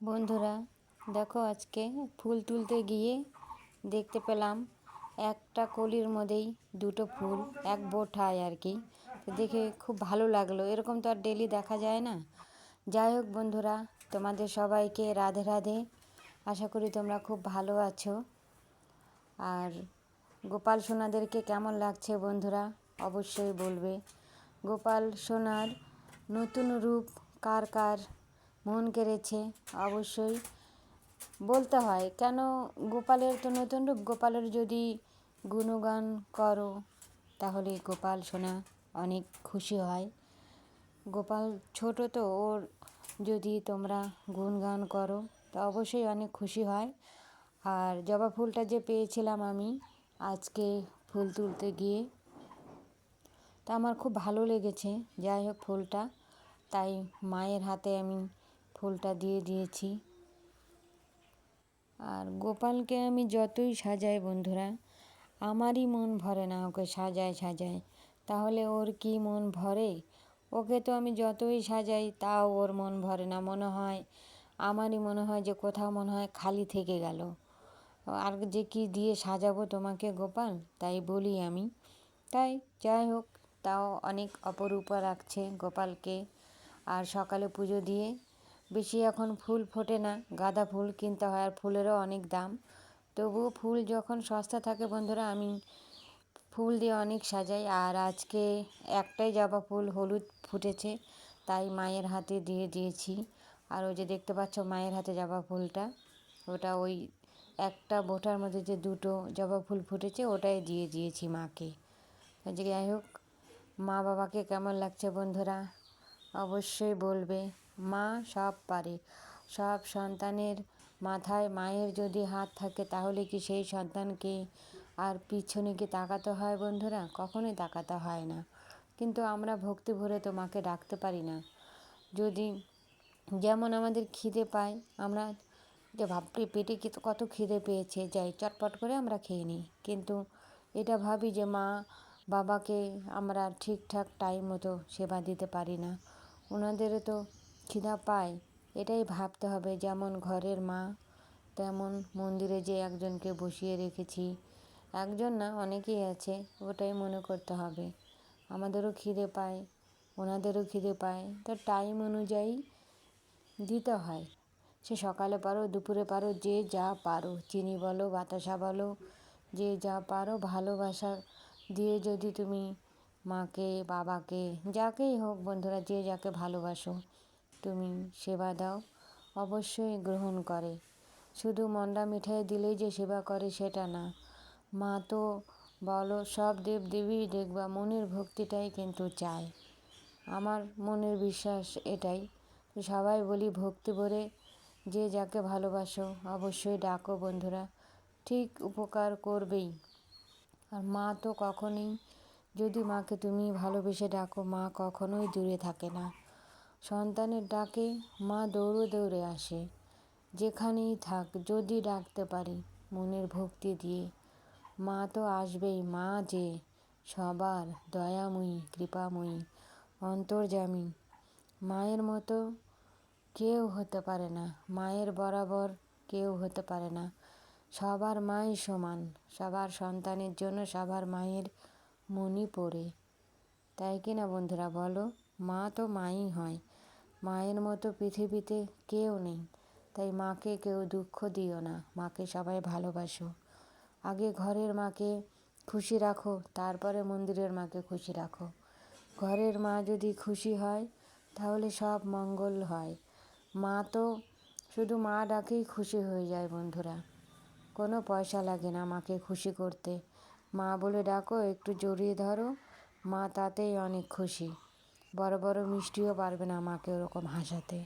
বন্ধুরা, দেখো আজকে ফুল তুলতে গিয়ে দেখতে পেলাম একটা কলির মধ্যেই দুটো ফুল, এক বোঁটায় আর কি। তো দেখে খুব ভালো লাগলো, এরকম তো আর ডেলি দেখা যায় না। যাই হোক বন্ধুরা, তোমাদের সবাইকে রাধে রাধে। আশা করি তোমরা খুব ভালো আছো। আর গোপাল সোনাদেরকে কেমন লাগছে বন্ধুরা অবশ্যই বলবে। গোপাল সোনার নতুন রূপ কার কার মন কেড়েছে অবশ্যই বলতে হয়। কেন, গোপালের তো নতুন রূপ, গোপালের যদি গুণগান করো তাহলে গোপাল সোনা অনেক খুশি হয়। গোপাল ছোট তো, ওর যদি তোমরা গুণগান করো তা অবশ্যই অনেক খুশি হয়। আর জবা ফুলটা যে পেয়েছিলাম আমি আজকে ফুল তুলতে গিয়ে, তা আমার খুব ভালো লেগেছে। যাই হোক ফুলটা, তাই মায়ের হাতে আমি ফুলটা দিয়ে দিয়েছি। আর গোপালকে আমি যতই সাজাই বন্ধুরা, আমারই মন ভরে না ওকে সাজায় সাজায়, তাহলে ওর কি মন ভরে? ওকে তো আমি যতই সাজাই তাও ওর মন ভরে না। মনে হয় আমারই মনে হয় যে কোথাও মনে হয় খালি থেকে গেল, আর যে কি দিয়ে সাজাবো তোমাকে গোপাল, তাই বলি আমি। তাই যাই হোক, তাও অনেক অপরূপা লাগছে গোপালকে। আর সকালে পুজো দিয়ে, বেশি এখন ফুল ফোটে না, গাঁদা ফুল কিনতে হয়, আর ফুলেরও অনেক দাম। তবুও ফুল যখন সস্তা থাকে বন্ধুরা, আমি ফুল দিয়ে অনেক সাজাই। আর আজকে একটাই জবা ফুল হলুদ ফুটেছে, তাই মায়ের হাতে দিয়ে দিয়েছি। আর ওই যে দেখতে পাচ্ছ মায়ের হাতে জবা ফুলটা, ওটা ওই একটা বোঁটার মধ্যে যে দুটো জবা ফুল ফুটেছে ওটাই দিয়ে দিয়েছি মাকে। যাই হোক, মা বাবাকে কেমন লাগছে বন্ধুরা অবশ্যই বলবে। মা সব পারে, সব সন্তানের মাথায় মায়ের যদি হাত থাকে তাহলে কি সেই সন্তানকে আর পিছনে কি তাকাতে হয় বন্ধুরা? কখনোই তাকাতে হয় না। কিন্তু আমরা ভক্তি ভরে তো মাকে ডাকতে পারি না। যদি যেমন আমাদের খিদে পায়, আমরা যে ভাবছি পেটে কত খিদে পেয়েছে, যাই চটপট করে আমরা খেয়ে নিই, কিন্তু এটা ভাবি যে মা বাবাকে আমরা ঠিকঠাক টাইম মতো সেবা দিতে পারি না, ওনাদেরও তো খিদা পায়। এটাই ভাবতে হবে, যেমন ঘরের মা তেমন মন্দিরে যে একজনকে বসিয়ে রেখেছি, একজন না অনেকেই আছে, ওটাই মনে করতে হবে। আমাদেরও খিদে পায়, ওনাদেরও খিদে পায়, তো টাইম অনুযায়ী দিতে হয়। সে সকালে পারো দুপুরে পারো, যে যা পারো, চিনি বলো বাতাসা বলো, যে যা পারো ভালোবাসা দিয়ে যদি তুমি মাকে বাবাকে যাকেই হোক বন্ধুরা, যে যাকে ভালোবাসো তুমি সেবা দাও, অবশ্যই গ্রহণ করে। শুধু মন্ডা মিঠাই দিলেই যে সেবা করে সেটা না, মা তো বলো সব দেবদেবী দেখবা মনের ভক্তিটাই কিন্তু চায়। আমার মনের বিশ্বাস এটাই। সবাই বলি ভক্তি ভরে যে যাকে ভালোবাসো অবশ্যই ডাকো বন্ধুরা, ঠিক উপকার করবেই। আর মা তো কখনোই, যদি মাকে তুমি ভালোবেসে ডাকো, মা কখনোই দূরে থাকে না। সন্তানের ডাকে মা দৌড়ে দৌড়ে আসে, যেখানেই থাক যদি ডাকতে পারি মনের ভক্তি দিয়ে, মা তো আসবেই। মা যে সবার দয়াময়ী কৃপাময়ী অন্তর্যামী, মায়ের মতো কেউ হতে পারে না, মায়ের বরাবর কেউ হতে পারে না। সবার মাই সমান, সবার সন্তানের জন্য সবার মায়ের মনই পড়ে, তাই কি না বন্ধুরা বলো? মা তো মাই হয়, মায়ের মতো পৃথিবীতে কেউ নেই। তাই মাকে কেউ দুঃখ দিও না, মাকে সবাই ভালোবাসো। আগে ঘরের মাকে খুশি রাখো, তারপরে মন্দিরের মাকে খুশি রাখো। ঘরের মা যদি খুশি হয় তাহলে সব মঙ্গল হয়। মা তো শুধু মা ডাকেই খুশি হয়ে যায় বন্ধুরা, কোনো পয়সা লাগে না মাকে খুশি করতে। মা বলে ডাকো, একটু জড়িয়ে ধরো, মা তাতেই অনেক খুশি। বড় বড় মিষ্টিও পারবে না মাকে ওরকম হাসাতে।